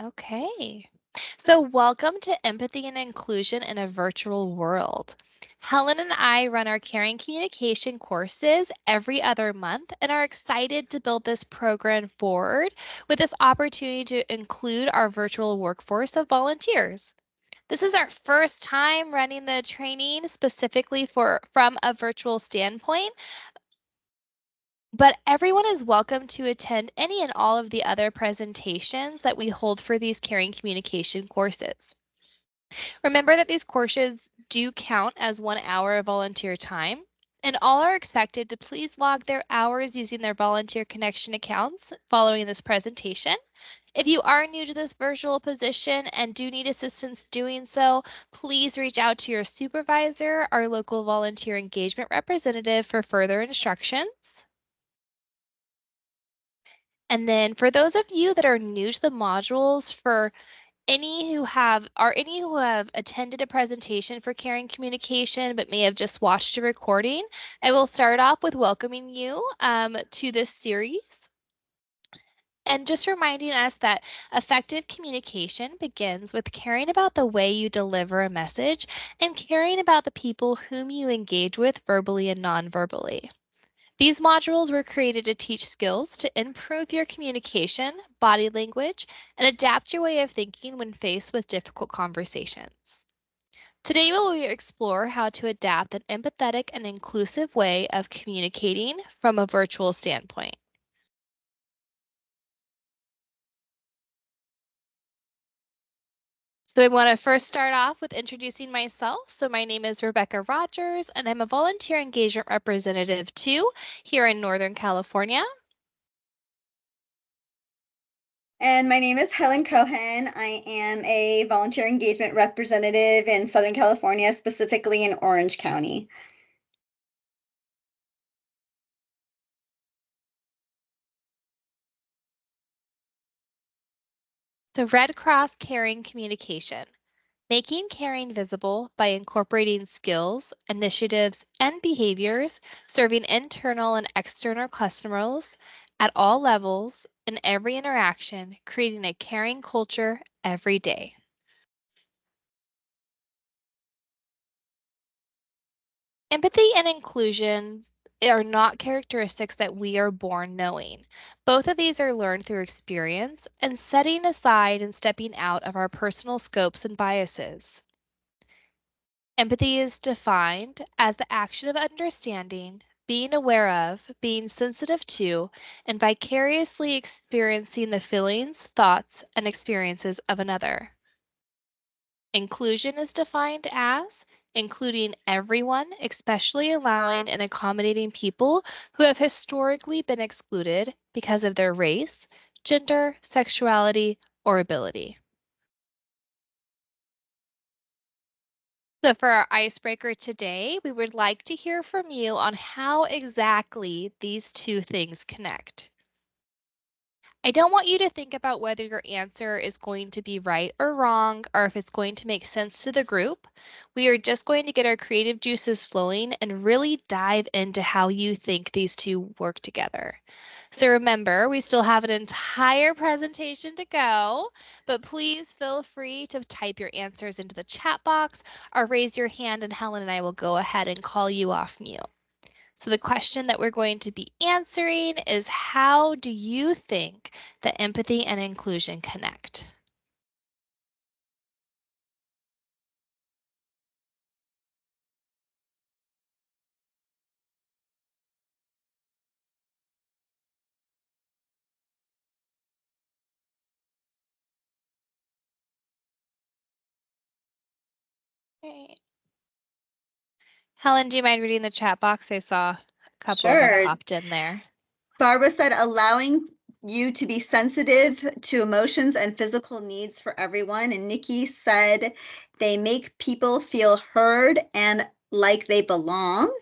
Okay. So, welcome to Empathy and Inclusion in a Virtual World. Helen and I run our caring communication courses every other month and are excited to build this program forward with this opportunity to include our virtual workforce of volunteers. This is our first time running the training specifically from a virtual standpoint, but everyone is welcome to attend any and all of the other presentations that we hold for these caring communication courses. Remember that these courses do count as 1 hour of volunteer time, and all are expected to please log their hours using their volunteer connection accounts following this presentation. If you are new to this virtual position and do need assistance doing so, please reach out to your supervisor, our local volunteer engagement representative, for further instructions. And then for those of you that are new to the modules, for any who have attended a presentation for caring communication but may have just watched a recording, I will start off with welcoming you to this series. And just reminding us that effective communication begins with caring about the way you deliver a message and caring about the people whom you engage with verbally and non-verbally. These modules were created to teach skills to improve your communication, body language, and adapt your way of thinking when faced with difficult conversations. Today, we will explore how to adapt an empathetic and inclusive way of communicating from a virtual standpoint. So I want to first start off with introducing myself. So my name is Rebecca Rogers, and I'm a volunteer engagement representative too here in Northern California. And my name is Helen Cohen. I am a volunteer engagement representative in Southern California, specifically in Orange County. So Red Cross Caring Communication. Making caring visible by incorporating skills, initiatives, and behaviors serving internal and external customers at all levels in every interaction, creating a caring culture every day. Empathy and inclusion are not characteristics that we are born knowing. Both of these are learned through experience and setting aside and stepping out of our personal scopes and biases. Empathy is defined as the action of understanding, being aware of, being sensitive to, and vicariously experiencing the feelings, thoughts, and experiences of another. Inclusion is defined as including everyone, especially allowing and accommodating people who have historically been excluded because of their race, gender, sexuality, or ability. So for our icebreaker today, we would like to hear from you on how exactly these two things connect. I don't want you to think about whether your answer is going to be right or wrong, or if it's going to make sense to the group. We are just going to get our creative juices flowing and really dive into how you think these two work together. So remember, we still have an entire presentation to go, but please feel free to type your answers into the chat box or raise your hand and Helen and I will go ahead and call you off mute. So the question that we're going to be answering is, how do you think that empathy and inclusion connect? Okay. Helen, do you mind reading the chat box? I saw a couple of them Sure. popped in there. Barbara said, allowing you to be sensitive to emotions and physical needs for everyone. And Nikki said, they make people feel heard and like they belong.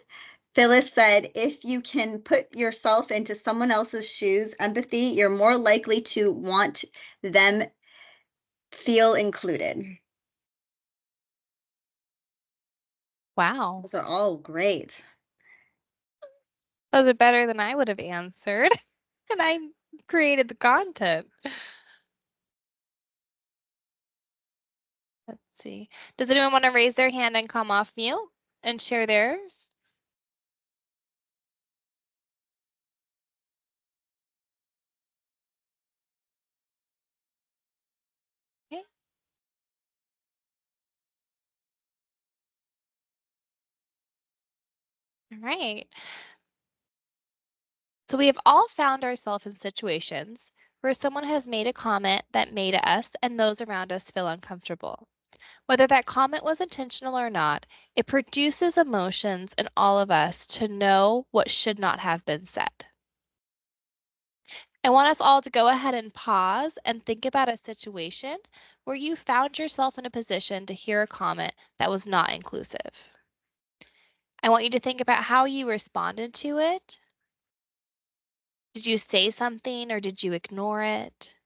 Phyllis said, if you can put yourself into someone else's shoes, empathy, you're more likely to want them feel included. Wow. Those are all great. Those are better than I would have answered. And I created the content. See. Does anyone want to raise their hand and come off mute and share theirs? Okay. All right. So we have all found ourselves in situations where someone has made a comment that made us and those around us feel uncomfortable. Whether that comment was intentional or not, it produces emotions in all of us to know what should not have been said. I want us all to go ahead and pause and think about a situation where you found yourself in a position to hear a comment that was not inclusive. I want you to think about how you responded to it. Did you say something or did you ignore it?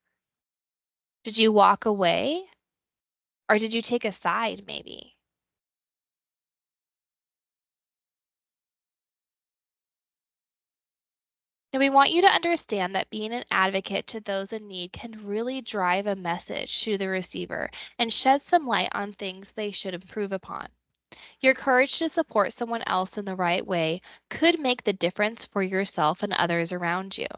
Did you walk away or did you take a side maybe? Now, we want you to understand that being an advocate to those in need can really drive a message to the receiver and shed some light on things they should improve upon. Your courage to support someone else in the right way could make the difference for yourself and others around you.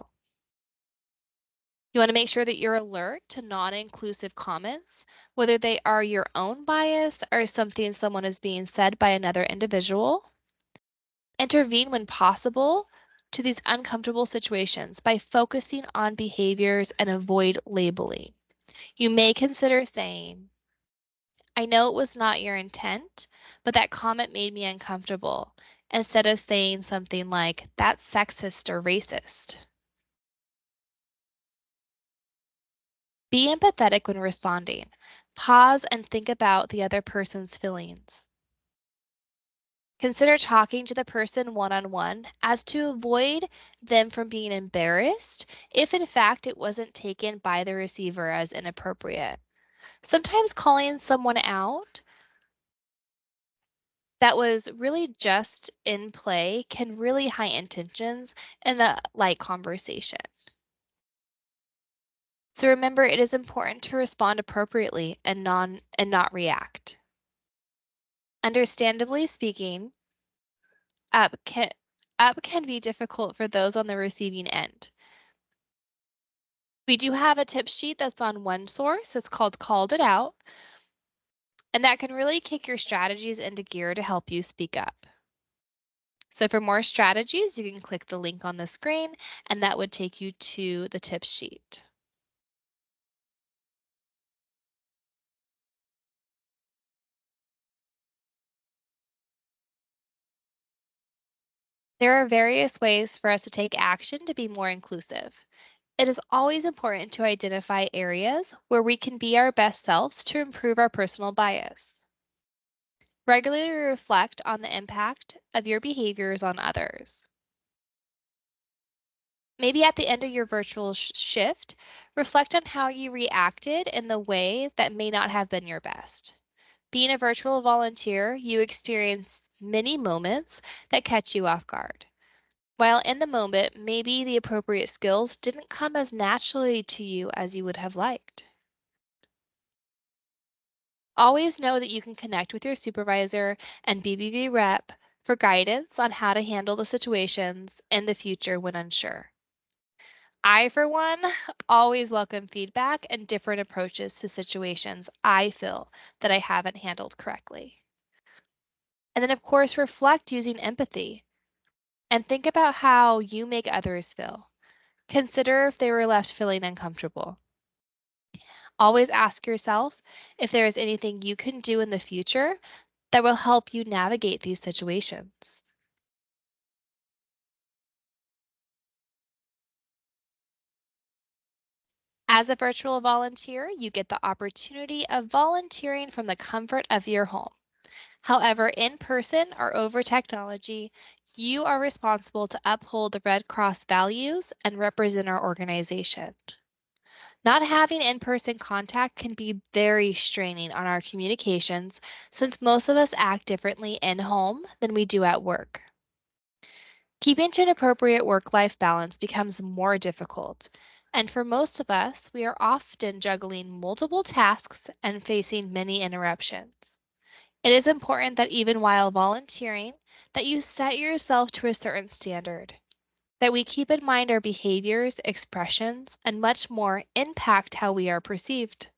You want to make sure that you're alert to non inclusive comments, whether they are your own bias or something someone is being said by another individual. Intervene when possible to these uncomfortable situations by focusing on behaviors and avoid labeling. You may consider saying, I know it was not your intent, but that comment made me uncomfortable, instead of saying something like, that's sexist or racist. Be empathetic when responding. Pause and think about the other person's feelings. Consider talking to the person one-on-one as to avoid them from being embarrassed if in fact it wasn't taken by the receiver as inappropriate. Sometimes calling someone out that was really just in play can really heighten tensions in a light conversation. So remember, it is important to respond appropriately and not react. Understandably speaking, up can up can be difficult for those on the receiving end. We do have a tip sheet that's on one source. It's called Called It Out, and that can really kick your strategies into gear to help you speak up. So for more strategies, you can click the link on the screen, and that would take you to the tip sheet. There are various ways for us to take action to be more inclusive. It is always important to identify areas where we can be our best selves to improve our personal bias. Regularly reflect on the impact of your behaviors on others. Maybe at the end of your virtual shift, reflect on how you reacted in the way that may not have been your best. Being a virtual volunteer, you experience many moments that catch you off guard. While in the moment, maybe the appropriate skills didn't come as naturally to you as you would have liked. Always know that you can connect with your supervisor and BBB rep for guidance on how to handle the situations in the future when unsure. I, for one, always welcome feedback and different approaches to situations I feel that I haven't handled correctly. And then, of course, reflect using empathy and think about how you make others feel. Consider if they were left feeling uncomfortable. Always ask yourself if there is anything you can do in the future that will help you navigate these situations. As a virtual volunteer, you get the opportunity of volunteering from the comfort of your home. However, in person or over technology, you are responsible to uphold the Red Cross values and represent our organization. Not having in-person contact can be very straining on our communications since most of us act differently in home than we do at work. Keeping to an appropriate work-life balance becomes more difficult. And for most of us, we are often juggling multiple tasks and facing many interruptions. It is important that even while volunteering, that you set yourself to a certain standard, that we keep in mind our behaviors, expressions, and much more impact how we are perceived.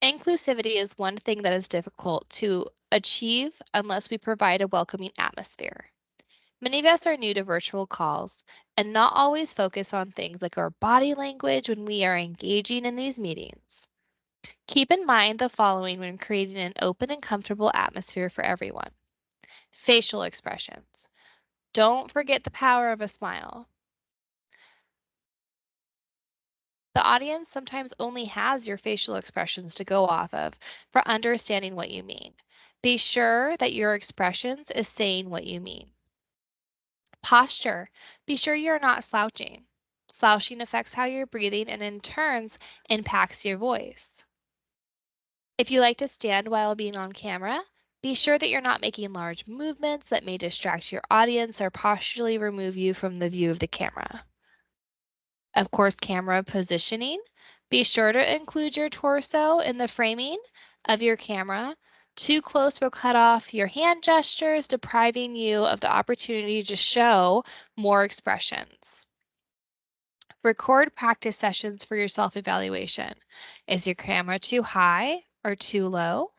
Inclusivity is one thing that is difficult to achieve unless we provide a welcoming atmosphere. Many of us are new to virtual calls and not always focus on things like our body language when we are engaging in these meetings. Keep in mind the following when creating an open and comfortable atmosphere for everyone. Facial expressions. Don't forget the power of a smile. The audience sometimes only has your facial expressions to go off of for understanding what you mean. Be sure that your expressions is saying what you mean. Posture. Be sure you're not slouching. Slouching affects how you're breathing and in turns impacts your voice. If you like to stand while being on camera, be sure that you're not making large movements that may distract your audience or posturally remove you from the view of the camera. Of course, camera positioning. Be sure to include your torso in the framing of your camera. Too close will cut off your hand gestures, depriving you of the opportunity to show more expressions. Record practice sessions for your self-evaluation. Is your camera too high or too low?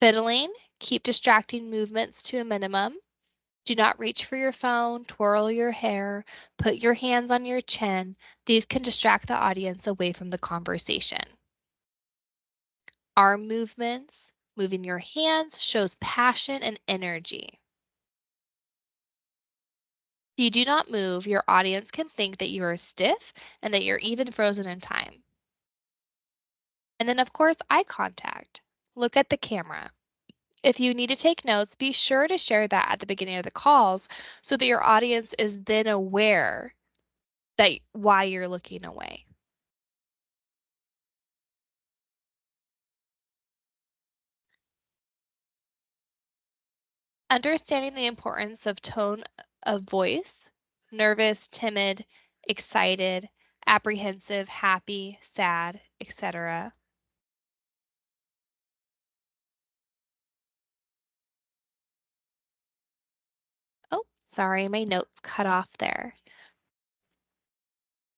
Fiddling, keep distracting movements to a minimum. Do not reach for your phone, twirl your hair, put your hands on your chin. These can distract the audience away from the conversation. Arm movements, moving your hands shows passion and energy. If you do not move, your audience can think that you are stiff and that you're even frozen in time. And then, of course, eye contact. Look at the camera. If you need to take notes, be sure to share that at the beginning of the calls so that your audience is then aware that why you're looking away. Understanding the importance of tone of voice, nervous, timid, excited, apprehensive, happy, sad, etc. Oh, sorry, my notes cut off there.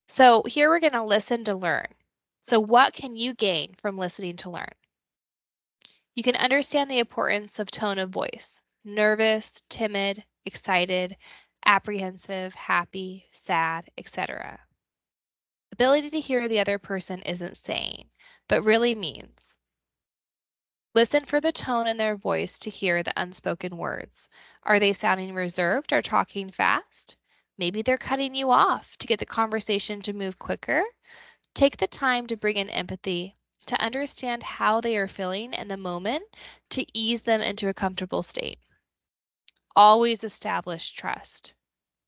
So here we're going to listen to learn. So what can you gain from listening to learn? You can understand the importance of tone of voice, nervous, timid, excited, apprehensive, happy, sad, etc. Ability to hear the other person isn't saying, but really means. Listen for the tone in their voice to hear the unspoken words. Are they sounding reserved or talking fast? Maybe they're cutting you off to get the conversation to move quicker. Take the time to bring in empathy, to understand how they are feeling in the moment, to ease them into a comfortable state. Always establish trust.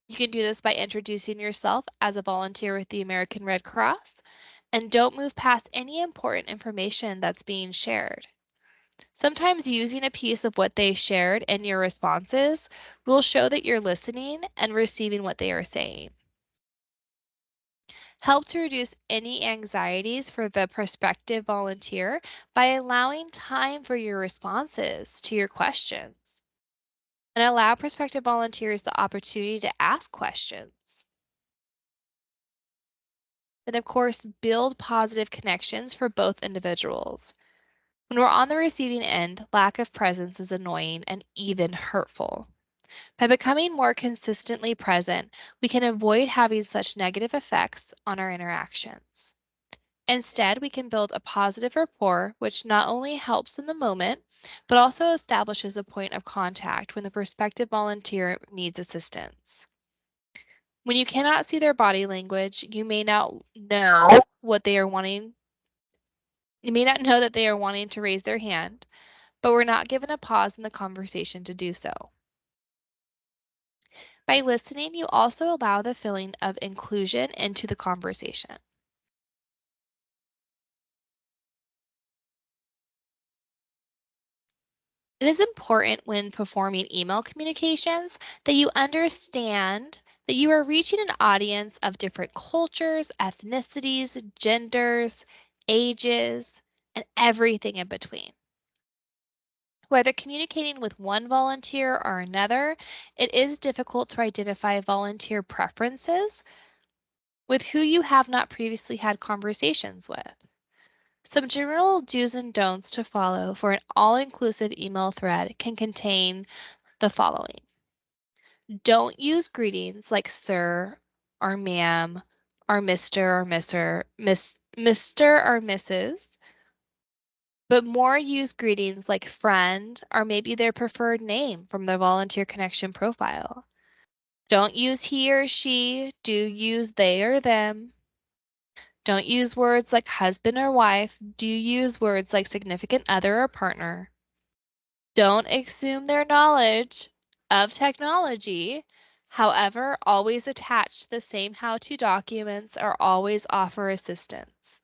You can do this by introducing yourself as a volunteer with the American Red Cross, and don't move past any important information that's being shared. Sometimes using a piece of what they shared in your responses will show that you're listening and receiving what they are saying. Help to reduce any anxieties for the prospective volunteer by allowing time for your responses to your questions. And allow prospective volunteers the opportunity to ask questions. Then, of course, build positive connections for both individuals. When we're on the receiving end, lack of presence is annoying and even hurtful. By becoming more consistently present, we can avoid having such negative effects on our interactions. Instead, we can build a positive rapport, which not only helps in the moment, but also establishes a point of contact when the prospective volunteer needs assistance. When you cannot see their body language, you may not know what they are wanting. You may not know that they are wanting to raise their hand, but we're not given a pause in the conversation to do so. By listening, you also allow the feeling of inclusion into the conversation. It is important when performing email communications that you understand that you are reaching an audience of different cultures, ethnicities, genders, ages, and everything in between. Whether communicating with one volunteer or another, it is difficult to identify volunteer preferences with who you have not previously had conversations with. Some general do's and don'ts to follow for an all-inclusive email thread can contain the following. Don't use greetings like sir or ma'am or Mr. or Mr. or Mrs., but more use greetings like friend or maybe their preferred name from their volunteer connection profile. Don't use he or she, do use they or them. Don't use words like husband or wife, do use words like significant other or partner. Don't assume their knowledge of technology. However, always attach the same how-to documents or always offer assistance.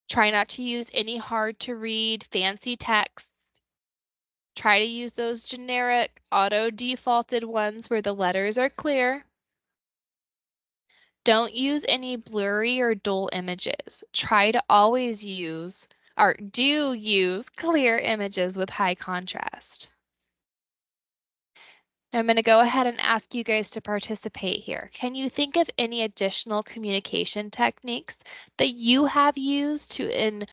Try not to use any hard-to-read fancy texts. Try to use those generic auto-defaulted ones where the letters are clear. Don't use any blurry or dull images. Try to always use or do use clear images with high contrast. Now I'm going to go ahead and ask you guys to participate here. Can you think of any additional communication techniques that you have used to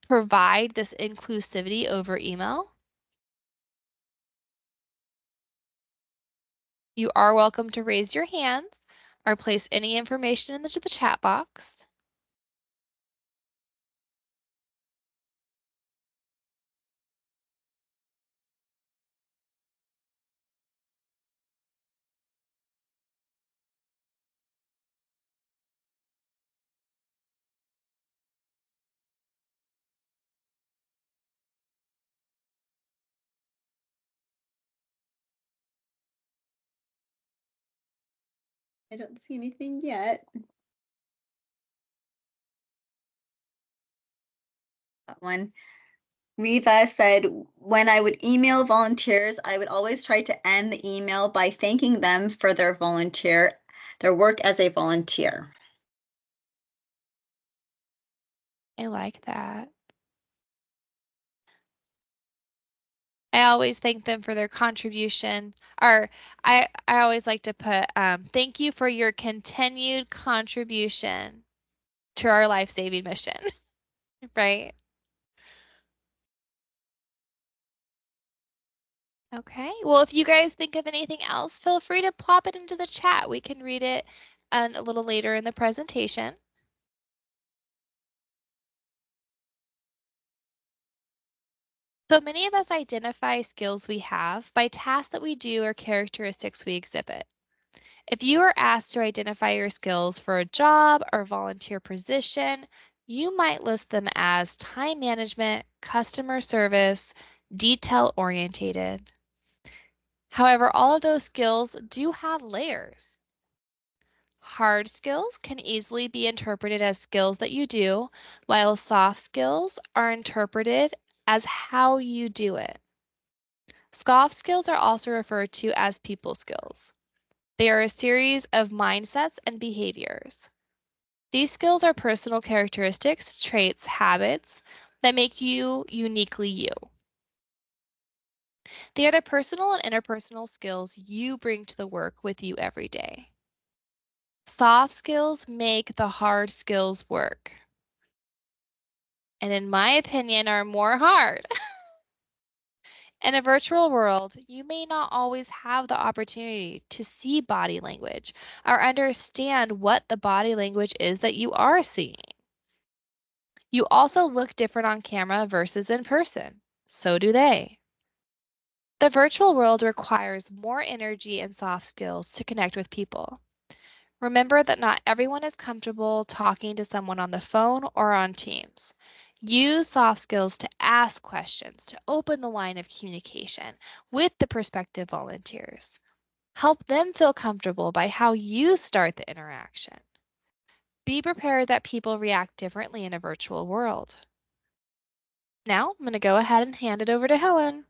provide this inclusivity over email? You are welcome to raise your hands or place any information in the chat box. I don't see anything yet. That one. Riva said, when I would email volunteers, I would always try to end the email by thanking them for their work as a volunteer. I like that. I always thank them for their contribution. Or I always like to put, thank you for your continued contribution to our life-saving mission, right? Okay, well, if you guys think of anything else, feel free to plop it into the chat. We can read it a little later in the presentation. So many of us identify skills we have by tasks that we do or characteristics we exhibit. If you are asked to identify your skills for a job or volunteer position, you might list them as time management, customer service, detail orientated. However, all of those skills do have layers. Hard skills can easily be interpreted as skills that you do, while soft skills are interpreted as how you do it. Soft skills are also referred to as people skills. They are a series of mindsets and behaviors. These skills are personal characteristics, traits, habits that make you uniquely you. They are the personal and interpersonal skills you bring to the work with you every day. Soft skills make the hard skills work. And in my opinion, are more hard. In a virtual world, you may not always have the opportunity to see body language or understand what the body language is that you are seeing. You also look different on camera versus in person. So do they. The virtual world requires more energy and soft skills to connect with people. Remember that not everyone is comfortable talking to someone on the phone or on Teams. Use soft skills to ask questions, to open the line of communication with the prospective volunteers. Help them feel comfortable by how you start the interaction. Be prepared that people react differently in a virtual world. Now I'm going to go ahead and hand it over to Helen.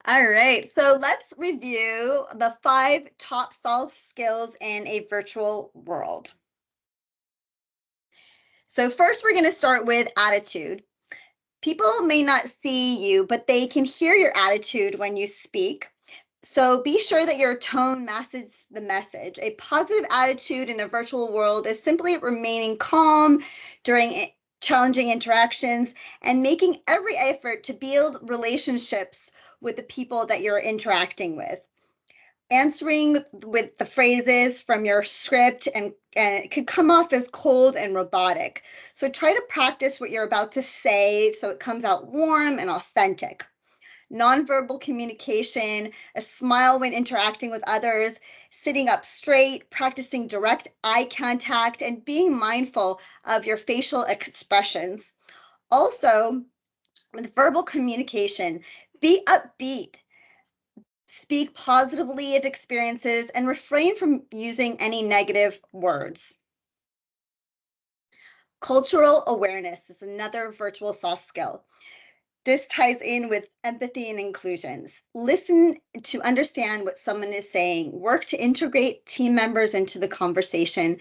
All right, so let's review the 5 top soft skills in a virtual world. So first, we're going to start with attitude. People may not see you, but they can hear your attitude when you speak. So be sure that your tone matches the message. A positive attitude in a virtual world is simply remaining calm during challenging interactions and making every effort to build relationships with the people that you're interacting with. Answering with the phrases from your script and it could come off as cold and robotic. So try to practice what you're about to say so it comes out warm and authentic. Nonverbal communication, a smile when interacting with others, sitting up straight, practicing direct eye contact, and being mindful of your facial expressions. Also, with verbal communication, be upbeat, speak positively of experiences, and refrain from using any negative words. Cultural awareness is another virtual soft skill. This ties in with empathy and inclusions. Listen to understand what someone is saying. Work to integrate team members into the conversation.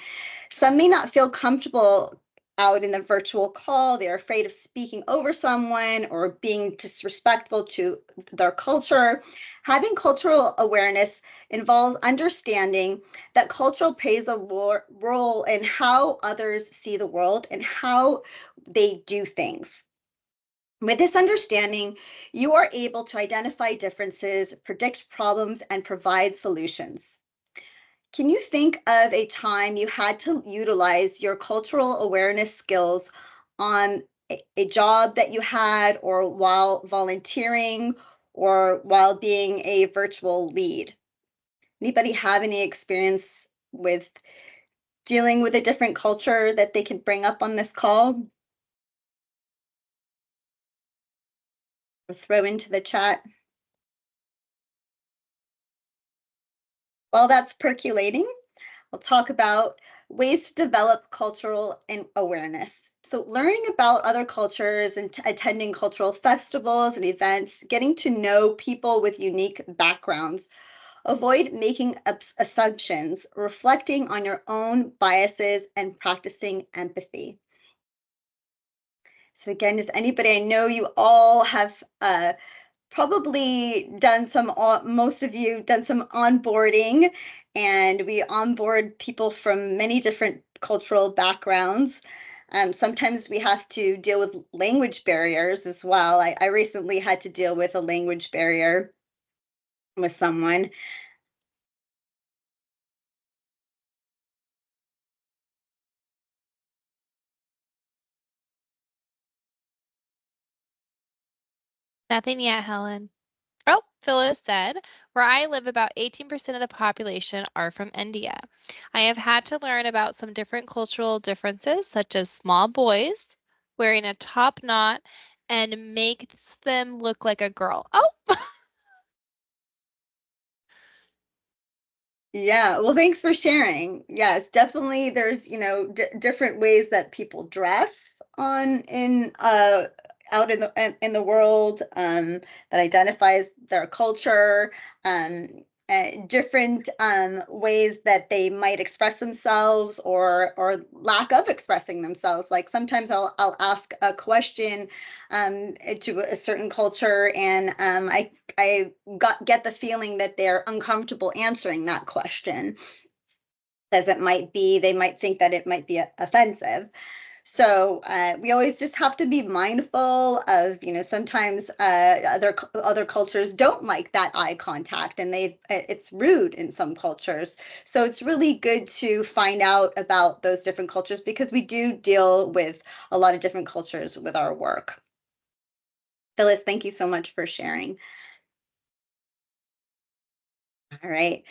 Some may not feel comfortable out in the virtual call. They're afraid of speaking over someone or being disrespectful to their culture. Having cultural awareness involves understanding that culture plays a role in how others see the world and how they do things. With this understanding, you are able to identify differences, predict problems, and provide solutions. Can you think of a time you had to utilize your cultural awareness skills on a job that you had, or while volunteering, or while being a virtual lead? Anybody have any experience with dealing with a different culture that they can bring up on this call or throw into the chat? While that's percolating, we'll talk about ways to develop cultural awareness. So, learning about other cultures and attending cultural festivals and events, getting to know people with unique backgrounds. Avoid making assumptions, reflecting on your own biases, and practicing empathy. So, again, does anybody, I know you all have probably done some, most of you done some onboarding, and we onboard people from many different cultural backgrounds. Sometimes we have to deal with language barriers as well. I recently had to deal with a language barrier with someone. Nothing yet, Helen. Oh, Phyllis said, where I live, about 18% of the population are from India. I have had to learn about some different cultural differences, such as small boys wearing a top knot and makes them look like a girl. Oh, Yeah, well, thanks for sharing. Yes, definitely. There's, different ways that people dress on in out in the world, that identifies their culture, um, different ways that they might express themselves, or lack of expressing themselves. Like sometimes I'll ask a question to a certain culture, and I get the feeling that they're uncomfortable answering that question, as it might be, they might think that it might be offensive. So we always just have to be mindful of, sometimes other cultures don't like that eye contact, and it's rude in some cultures. So it's really good to find out about those different cultures, because we do deal with a lot of different cultures with our work. Phyllis, thank you so much for sharing. All right.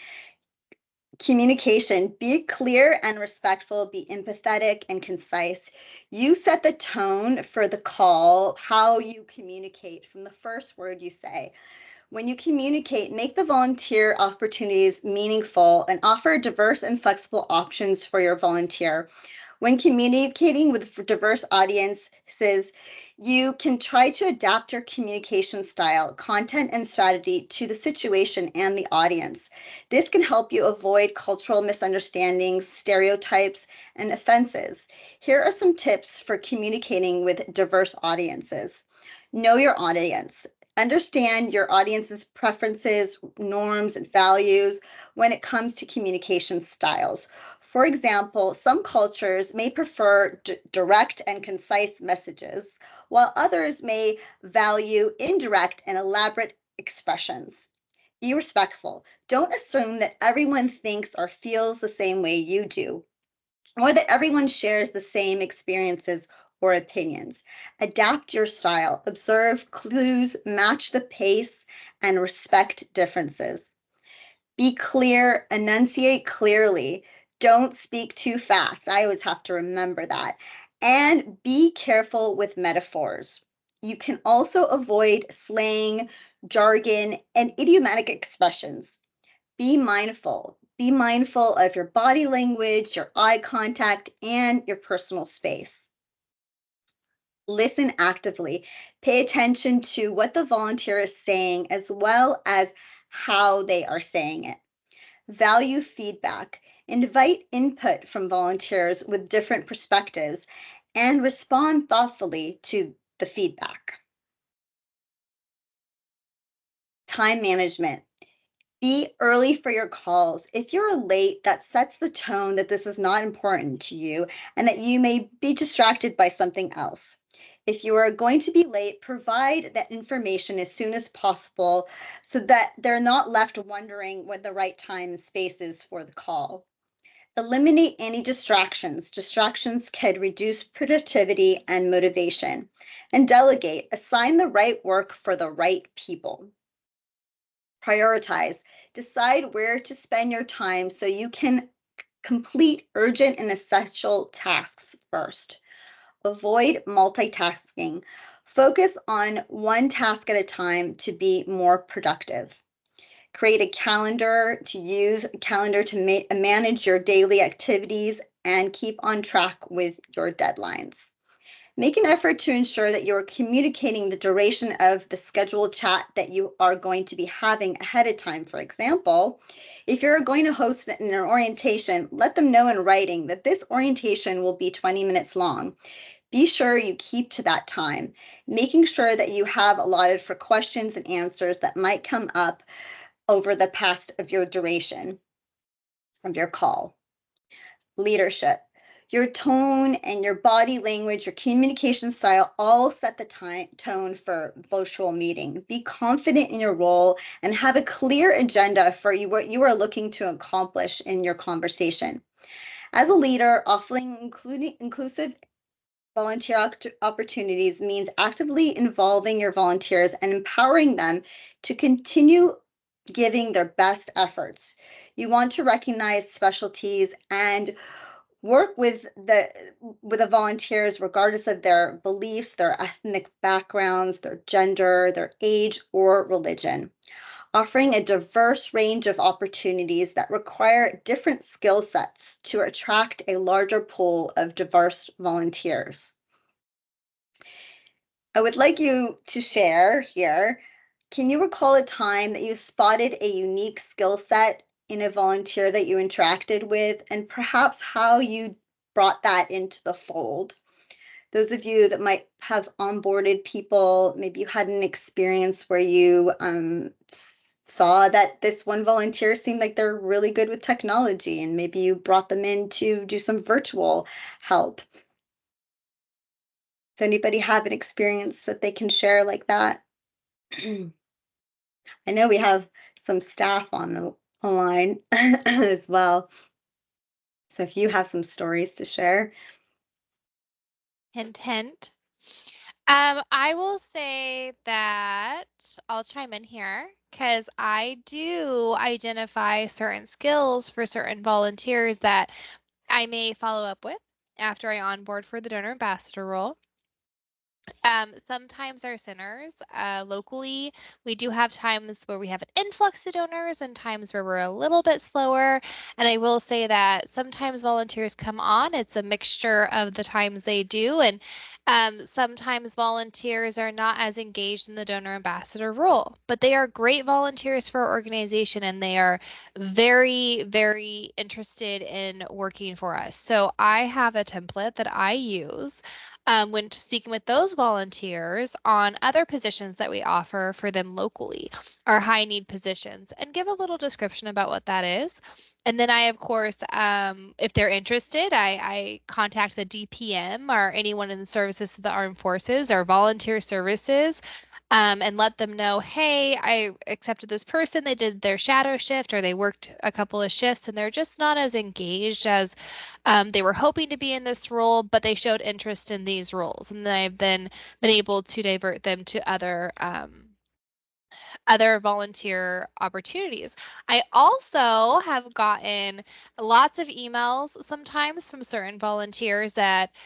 Communication, be clear and respectful, be empathetic and concise. You set the tone for the call, how you communicate from the first word you say. When you communicate, make the volunteer opportunities meaningful and offer diverse and flexible options for your volunteer. When communicating with diverse audiences, you can try to adapt your communication style, content, and strategy to the situation and the audience. This can help you avoid cultural misunderstandings, stereotypes, and offenses. Here are some tips for communicating with diverse audiences. Know your audience. Understand your audience's preferences, norms, and values when it comes to communication styles. For example, some cultures may prefer direct and concise messages, while others may value indirect and elaborate expressions. Be respectful. Don't assume that everyone thinks or feels the same way you do, or that everyone shares the same experiences or opinions. Adapt your style, observe clues, match the pace, and respect differences. Be clear, enunciate clearly. Don't speak too fast. I always have to remember that. And be careful with metaphors. You can also avoid slang, jargon, and idiomatic expressions. Be mindful. Be mindful of your body language, your eye contact, and your personal space. Listen actively. Pay attention to what the volunteer is saying as well as how they are saying it. Value feedback. Invite input from volunteers with different perspectives and respond thoughtfully to the feedback. Time management. Be early for your calls. If you're late, that sets the tone that this is not important to you and that you may be distracted by something else. If you are going to be late, provide that information as soon as possible so that they're not left wondering what the right time and space is for the call. Eliminate any distractions. Distractions can reduce productivity and motivation. And delegate. Assign the right work for the right people. Prioritize. Decide where to spend your time so you can complete urgent and essential tasks first. Avoid multitasking. Focus on one task at a time to be more productive. Create a calendar to use a calendar to manage your daily activities and keep on track with your deadlines. Make an effort to ensure that you're communicating the duration of the scheduled chat that you are going to be having ahead of time. For example, if you're going to host an orientation, let them know in writing that this orientation will be 20 minutes long. Be sure you keep to that time, making sure that you have allotted for questions and answers that might come up over the past of your duration of your call. Leadership. Your tone and your body language, your communication style all set the tone for virtual meeting. Be confident in your role and have a clear agenda for what you are looking to accomplish in your conversation. As a leader, offering inclusive volunteer opportunities means actively involving your volunteers and empowering them to continue giving their best efforts. You want to recognize specialties and work with the volunteers regardless of their beliefs, their ethnic backgrounds, their gender, their age, or religion, offering a diverse range of opportunities that require different skill sets to attract a larger pool of diverse volunteers. I would like you to share here. Can you recall a time that you spotted a unique skill set in a volunteer that you interacted with, and perhaps how you brought that into the fold? Those of you that might have onboarded people, maybe you had an experience where you saw that this one volunteer seemed like they're really good with technology, and maybe you brought them in to do some virtual help. Does anybody have an experience that they can share like that? I know we have some staff on the line as well. So if you have some stories to share. Hint, hint. I will say that I'll chime in here because I do identify certain skills for certain volunteers that I may follow up with after I onboard for the donor ambassador role. Sometimes our centers, locally, we do have times where we have an influx of donors and times where we're a little bit slower. And I will say that sometimes volunteers come on. It's a mixture of the times they do. And sometimes volunteers are not as engaged in the donor ambassador role, but they are great volunteers for our organization and they are very, very interested in working for us. So I have a template that I use when speaking with those volunteers on other positions that we offer for them locally, our high need positions, and give a little description about what that is. And then I, of course, if they're interested, I contact the DPM or anyone in the services of the armed forces or volunteer services, and let them know, hey, I accepted this person. They did their shadow shift or they worked a couple of shifts and they're just not as engaged as they were hoping to be in this role, but they showed interest in these roles. And then I've then been able to divert them to other volunteer opportunities. I also have gotten lots of emails sometimes from certain volunteers that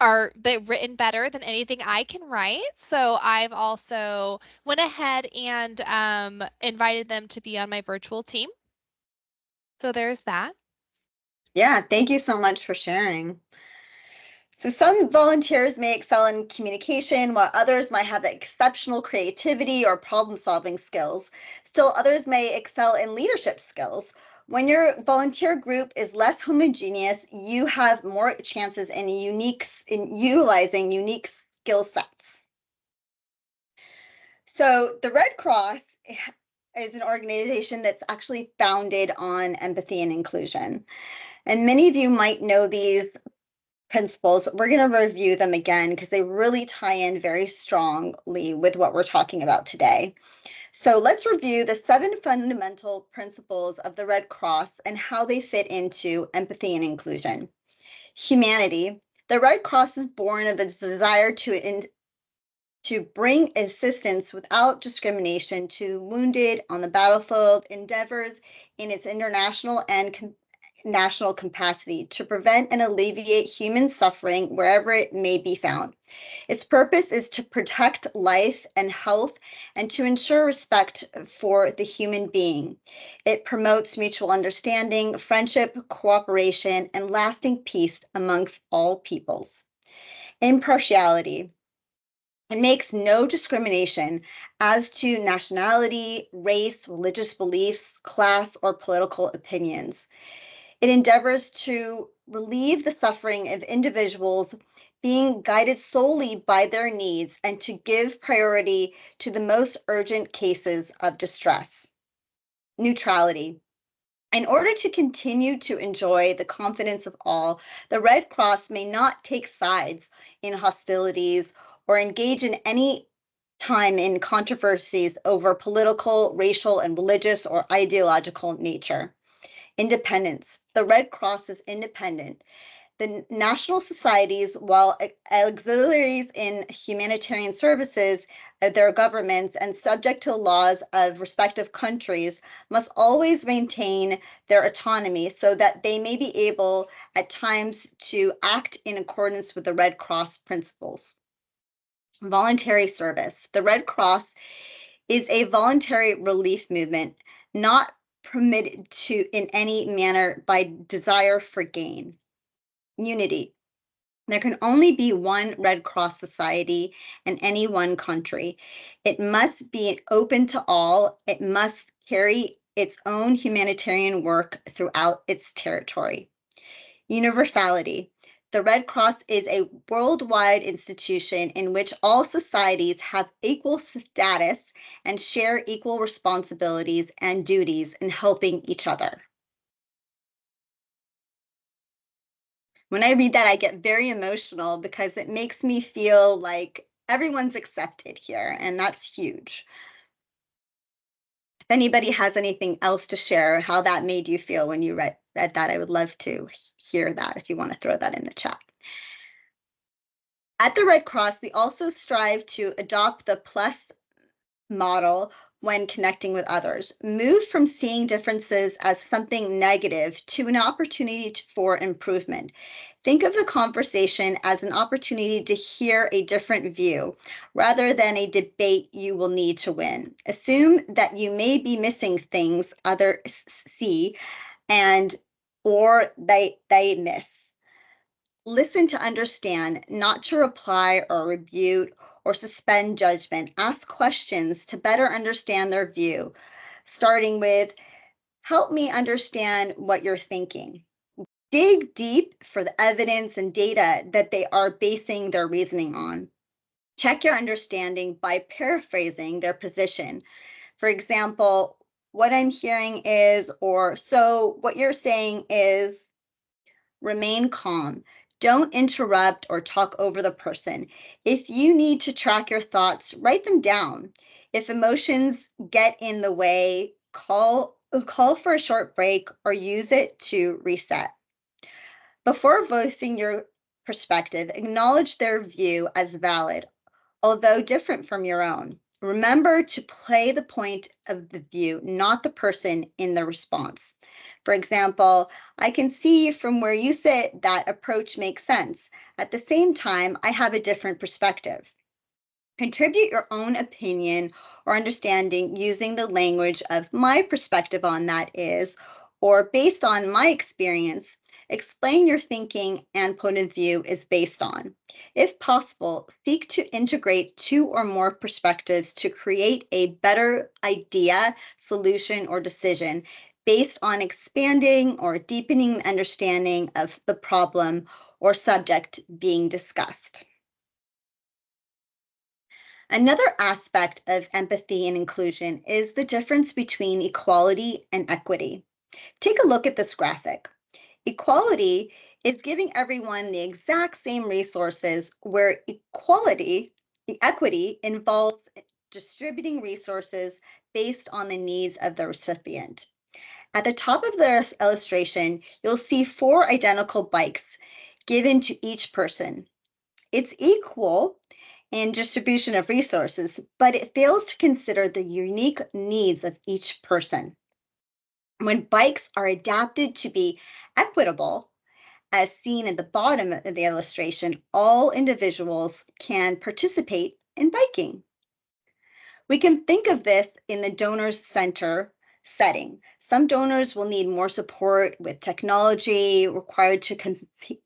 are they written better than anything I can write. So I've also went ahead and invited them to be on my virtual team. So there's that. Yeah, thank you so much for sharing. So some volunteers may excel in communication, while others might have exceptional creativity or problem-solving skills. Still, others may excel in leadership skills. When your volunteer group is less homogeneous, you have more chances in utilizing unique skill sets. So the Red Cross is an organization that's actually founded on empathy and inclusion. And many of you might know these principles, but we're going to review them again because they really tie in very strongly with what we're talking about today. So let's review the 7 fundamental principles of the Red Cross and how they fit into empathy and inclusion. Humanity. The Red Cross is born of its desire to bring assistance without discrimination to wounded on the battlefield, endeavors in its international and national capacity to prevent and alleviate human suffering wherever it may be found. Its purpose is to protect life and health and to ensure respect for the human being. It promotes mutual understanding, friendship, cooperation, and lasting peace amongst all peoples. Impartiality. It makes no discrimination as to nationality, race, religious beliefs, class, or political opinions. It endeavors to relieve the suffering of individuals being guided solely by their needs and to give priority to the most urgent cases of distress. Neutrality. In order to continue to enjoy the confidence of all, the Red Cross may not take sides in hostilities or engage in any time in controversies over political, racial, and religious or ideological nature. Independence. The Red Cross is independent. The national societies, while auxiliaries in humanitarian services of their governments and subject to laws of respective countries, must always maintain their autonomy so that they may be able at times to act in accordance with the Red Cross principles. Voluntary service. The Red Cross is a voluntary relief movement, not permitted to in any manner by desire for gain. Unity. There can only be one Red Cross Society in any one country. It must be open to all. It must carry its own humanitarian work throughout its territory. Universality. The Red Cross is a worldwide institution in which all societies have equal status and share equal responsibilities and duties in helping each other. When I read that, I get very emotional because it makes me feel like everyone's accepted here, and that's huge. If anybody has anything else to share, how that made you feel when you read that, I would love to hear that if you want to throw that in the chat. At the Red Cross, we also strive to adopt the plus model, when connecting with others. Move from seeing differences as something negative to an opportunity for improvement. Think of the conversation as an opportunity to hear a different view rather than a debate you will need to win. Assume that you may be missing things others see and or they miss. Listen to understand, not to reply or rebuke or suspend judgment. Ask questions to better understand their view, starting with, help me understand what you're thinking. Dig deep for the evidence and data that they are basing their reasoning on. Check your understanding by paraphrasing their position. For example, what I'm hearing is, or so what you're saying is. Remain calm. Don't interrupt or talk over the person. If you need to track your thoughts, write them down. If emotions get in the way, call for a short break or use it to reset. Before voicing your perspective, acknowledge their view as valid, although different from your own. Remember to play the point of the view, not the person in the response. For example, I can see from where you sit that approach makes sense. At the same time, I have a different perspective. Contribute your own opinion or understanding using the language of my perspective on that is, or based on my experience. Explain your thinking and point of view is based on. If possible, seek to integrate two or more perspectives to create a better idea, solution, or decision based on expanding or deepening understanding of the problem or subject being discussed. Another aspect of empathy and inclusion is the difference between equality and equity. Take a look at this graphic. Equality is giving everyone the exact same resources, where equity involves distributing resources based on the needs of the recipient. At the top of the illustration, you'll see 4 identical bikes given to each person. It's equal in distribution of resources, but it fails to consider the unique needs of each person. When bikes are adapted to be equitable, as seen at the bottom of the illustration, all individuals can participate in biking. We can think of this in the donors center setting. Some donors will need more support with technology required to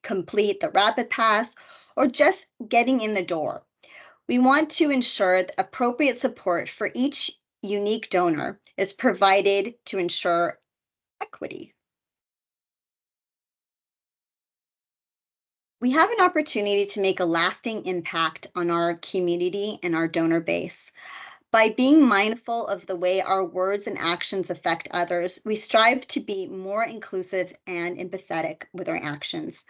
complete the rapid pass or just getting in the door. We want to ensure that appropriate support for each unique donor is provided to ensure equity. We have an opportunity to make a lasting impact on our community and our donor base. By being mindful of the way our words and actions affect others, we strive to be more inclusive and empathetic with our actions.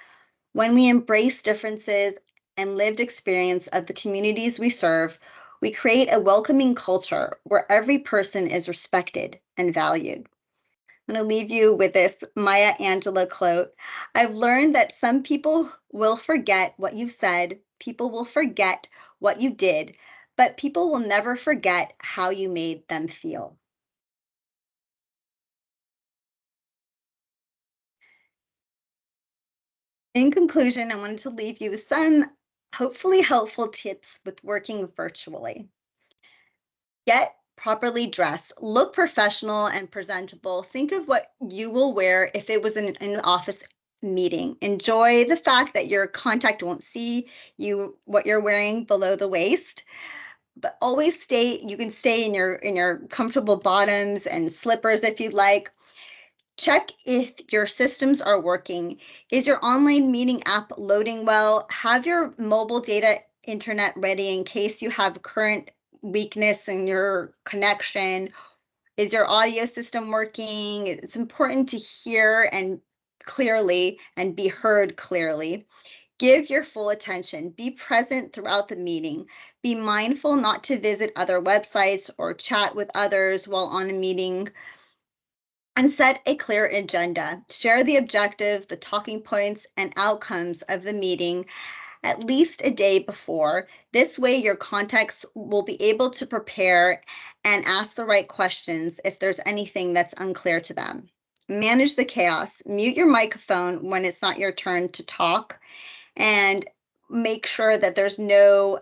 When we embrace differences and lived experience of the communities we serve, we create a welcoming culture where every person is respected and valued. I'm going to leave you with this Maya Angelou quote. I've learned that some people will forget what you said, people will forget what you did, but people will never forget how you made them feel. In conclusion, I wanted to leave you with some hopefully helpful tips with working virtually. Get properly dressed, look professional and presentable. Think of what you will wear if it was in an office meeting. Enjoy the fact that your contact won't see what you're wearing below the waist. But always you can stay in your comfortable bottoms and slippers if you'd like. Check if your systems are working. Is your online meeting app loading well? Have your mobile data internet ready in case you have current weakness in your connection. Is your audio system working? It's important to hear and clearly and be heard clearly. Give your full attention. Be present throughout the meeting. Be mindful not to visit other websites or chat with others while on a meeting. And set a clear agenda. Share the objectives, the talking points, and outcomes of the meeting at least a day before. This way, your contacts will be able to prepare and ask the right questions if there's anything that's unclear to them. Manage the chaos. Mute your microphone when it's not your turn to talk, and make sure that there's no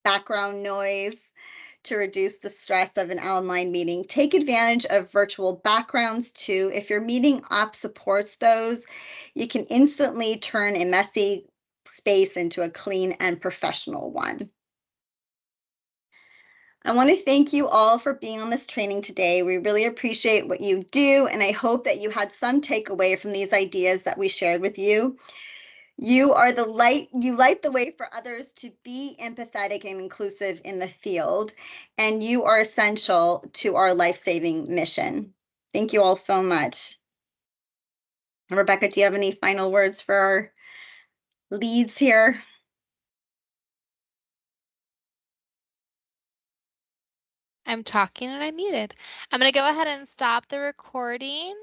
background noise to reduce the stress of an online meeting. Take advantage of virtual backgrounds too. If your meeting app supports those, you can instantly turn a messy space into a clean and professional one. I want to thank you all for being on this training today. We really appreciate what you do, and I hope that you had some takeaway from these ideas that we shared with you. You are the light, you light the way for others to be empathetic and inclusive in the field, and you are essential to our life-saving mission. Thank you all so much. Rebecca, do you have any final words for our leads here? I'm talking and I'm muted. I'm going to go ahead and stop the recording.